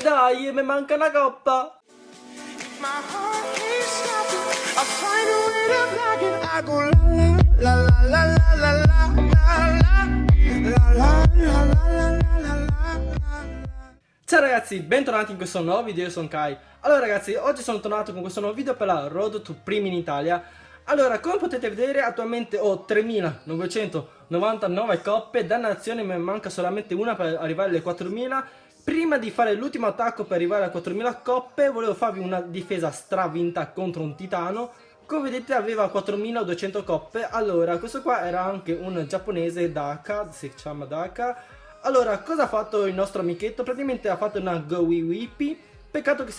dai, mi manca una coppa. My heart keeps stopping. I find a way to block it. I go la la la la la la la la la la la la la. Ciao ragazzi, bentornati in questo nuovo video, io sono Kai. Allora ragazzi, oggi sono tornato con questo nuovo video per la Road to Primi in Italia. Allora, come potete vedere, attualmente ho 3999 coppe, dannazione, mi manca solamente una per arrivare alle 4000. Prima di fare l'ultimo attacco per arrivare a 4000 coppe, volevo farvi una difesa stravinta contro un titano. Come vedete aveva 4200 coppe. Allora, questo qua era anche un giapponese, Daka, si chiama Daka. Allora, cosa ha fatto il nostro amichetto? Praticamente ha fatto una Gowiwipi. Peccato che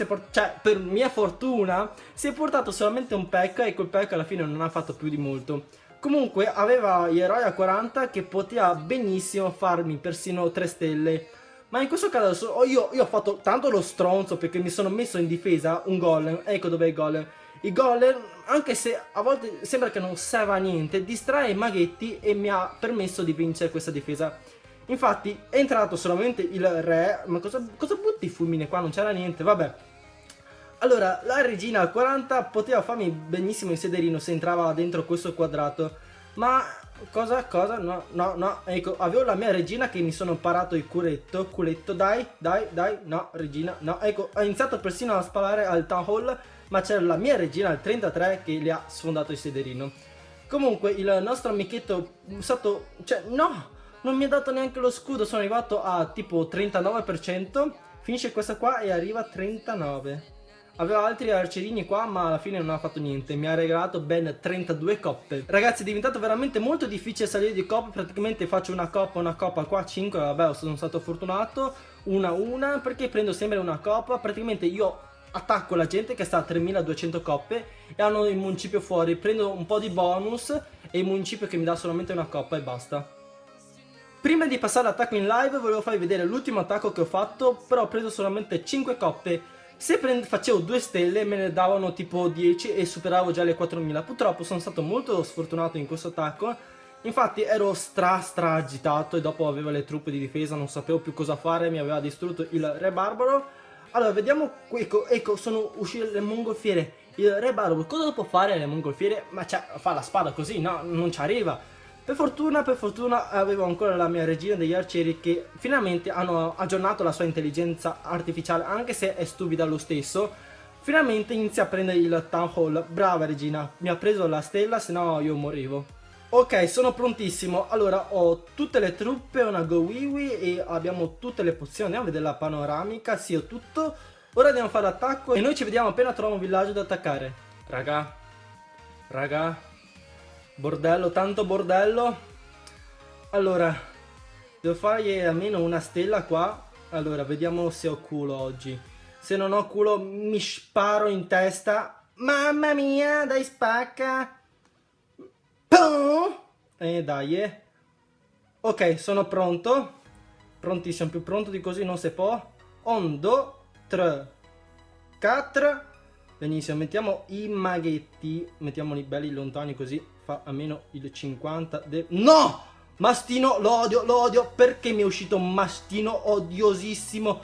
per mia fortuna si è portato solamente un pack e quel pack alla fine non ha fatto più di molto. Comunque aveva gli eroi a 40 che poteva benissimo farmi persino 3 stelle. Ma in questo caso io ho fatto tanto lo stronzo perché mi sono messo in difesa un golem. Ecco dov'è il golem. Il golem, anche se a volte sembra che non serva a niente, distrae i maghetti e mi ha permesso di vincere questa difesa. Infatti è entrato solamente il re. Ma cosa butti il fulmine qua? Non c'era niente, vabbè. Allora, la regina al 40 poteva farmi benissimo il sederino se entrava dentro questo quadrato. Ma cosa? No, ecco, avevo la mia regina che mi sono parato il culetto, dai, no, regina, no, ecco, ho iniziato persino a sparare al town hall, ma c'era la mia regina al 33 che le ha sfondato il sederino. Comunque, il nostro amichetto, no! Non mi ha dato neanche lo scudo, sono arrivato a tipo 39%, finisce questa qua e arriva a 39. Aveva altri arcerini qua ma alla fine non ha fatto niente, mi ha regalato ben 32 coppe. Ragazzi è diventato veramente molto difficile salire di coppe, praticamente faccio una coppa qua, 5, vabbè sono stato fortunato, una, perché prendo sempre una coppa, praticamente io attacco la gente che sta a 3200 coppe e hanno il municipio fuori, prendo un po' di bonus e il municipio che mi dà solamente una coppa e basta. Prima di passare all'attacco in live volevo farvi vedere l'ultimo attacco che ho fatto, però ho preso solamente 5 coppe. Se facevo 2 stelle me ne davano tipo 10 e superavo già le 4000. Purtroppo sono stato molto sfortunato in questo attacco, infatti ero stra agitato e dopo avevo le truppe di difesa, non sapevo più cosa fare, mi aveva distrutto il re barbaro. Allora vediamo, ecco sono uscite le mongolfiere. Il re barbaro cosa può fare le mongolfiere? Ma fa la spada così, no, non ci arriva. Per fortuna avevo ancora la mia regina degli arcieri che finalmente hanno aggiornato la sua intelligenza artificiale, anche se è stupida lo stesso. Finalmente inizia a prendere il town hall. Brava regina, mi ha preso la stella, se no io morivo. Ok, sono prontissimo. Allora ho tutte le truppe, una Gowiwi e abbiamo tutte le pozioni. Andiamo a vedere la panoramica, sì ho tutto. Ora andiamo a fare l'attacco e noi ci vediamo appena trovo un villaggio da attaccare. Raga. Bordello, tanto bordello. Allora, devo fargli almeno una stella qua. Allora, vediamo se ho culo oggi. Se non ho culo mi sparo in testa. Mamma mia, dai spacca. Pum! Dai. Ok, sono pronto. Prontissimo, più pronto di così non si può. 1, 2, 3, 4. Benissimo, mettiamo i maghetti. Mettiamoli belli lontani così fa almeno il 50 No! Mastino, lo odio. Perché mi è uscito un mastino odiosissimo?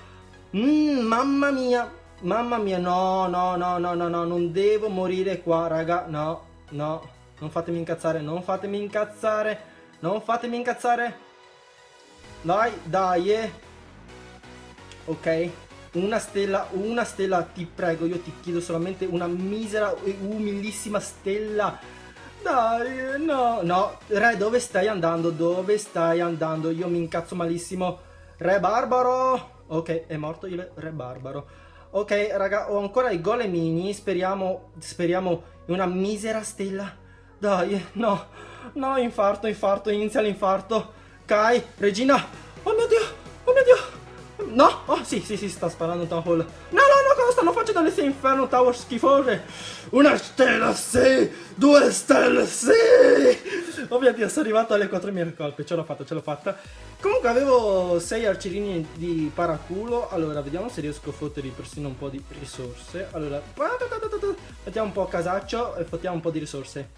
Mamma mia, no, non devo morire qua, raga, no, non fatemi incazzare, dai, ok, una stella, ti prego, io ti chiedo solamente una misera e umilissima stella. Dai, no, re, dove stai andando? Io mi incazzo malissimo. Re barbaro. Ok, è morto il re barbaro. Ok, raga, ho ancora i golemini. Speriamo in una misera stella. Dai, no, infarto, inizia l'infarto. Kai, regina. Oh mio Dio. No, oh sì, sta sparando Town Hall. No, cosa stanno facendo le 6 Inferno Tower schifose? Una stella, sì, 2 stelle, sì. Oh mio Dio, sono arrivato alle 4000 colpe, ce l'ho fatta. Comunque avevo 6 arcerini di paraculo. Allora, vediamo se riesco a fottergli persino un po' di risorse. Allora, mettiamo un po' a casaccio e fottiamo un po' di risorse.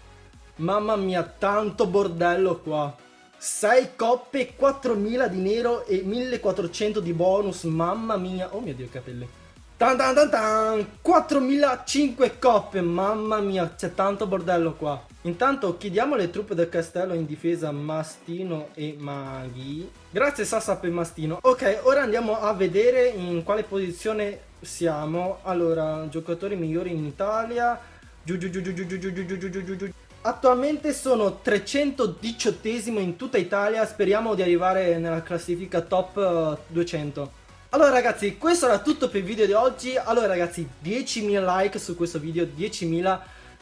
Mamma mia, tanto bordello qua. 6 coppe, 4000 di nero e 1400 di bonus, mamma mia, oh mio dio, i capelli. Tan tan tan tan, 4005 coppe, mamma mia, c'è tanto bordello qua. Intanto chiediamo alle truppe del castello in difesa Mastino e Maghi. Grazie Sassa per Mastino. Ok, ora andiamo a vedere in quale posizione siamo. Allora, giocatori migliori in Italia. Giù giù giù giù giù giù giù giù giù giù giù giù. Attualmente sono 318esimo in tutta Italia, speriamo di arrivare nella classifica top 200. Allora ragazzi, questo era tutto per il video di oggi. Allora ragazzi, 10.000 like su questo video, 10.000.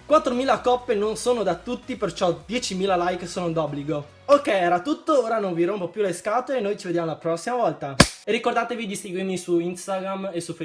4.000 coppe non sono da tutti, perciò 10.000 like sono d'obbligo. Ok, era tutto, ora non vi rompo più le scatole e noi ci vediamo la prossima volta. E ricordatevi di seguirmi su Instagram e su Facebook.